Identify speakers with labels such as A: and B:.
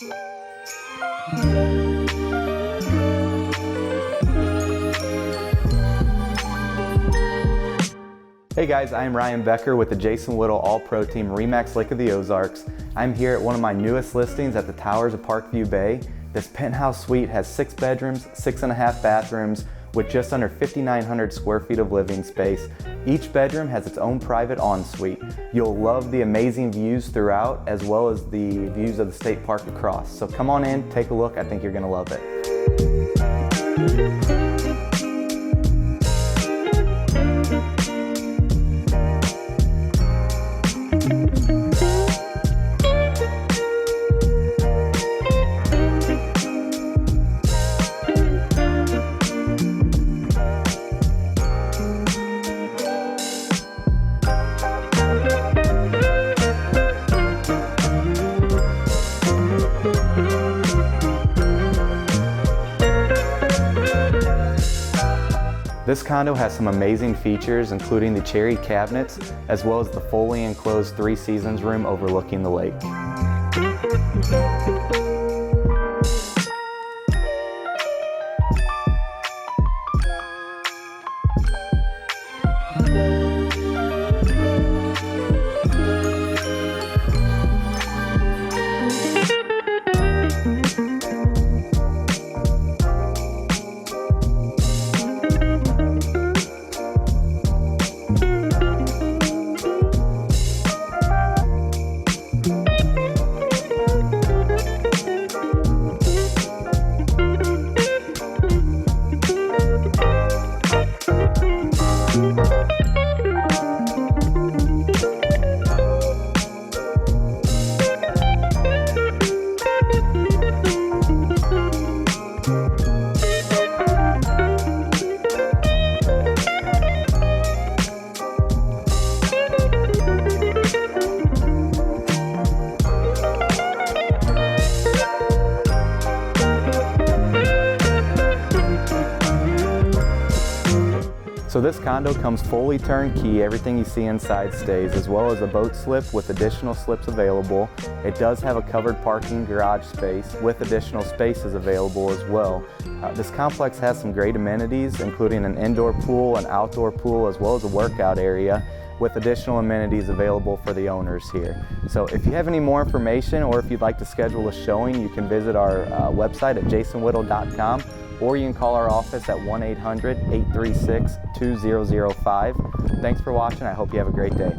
A: Hey guys, I'm Ryan Becker with the Jason Whittle All-Pro Team RE/MAX Lake of the Ozarks. I'm here at one of my newest listings at the Towers of Parkview Bay. This penthouse suite has 6 bedrooms, 6.5 bathrooms, with just under 5,900 square feet of living space. Each bedroom has its own private ensuite. You'll love the amazing views throughout, as well as the views of the state park across. So come on in, take a look. I think you're gonna love it. This condo has some amazing features, including the cherry cabinets, as well as the fully enclosed 3 Seasons room overlooking the lake. So this condo comes fully turnkey. Everything you see inside stays, as well as a boat slip with additional slips available. It does have a covered parking garage space with additional spaces available as well. This complex has some great amenities, including an indoor pool, an outdoor pool, as well as a workout area, with additional amenities available for the owners here. So if you have any more information, or if you'd like to schedule a showing, you can visit our website at jasonwhittle.com, or you can call our office at 1-800-836-2005. Thanks for watching. I hope you have a great day.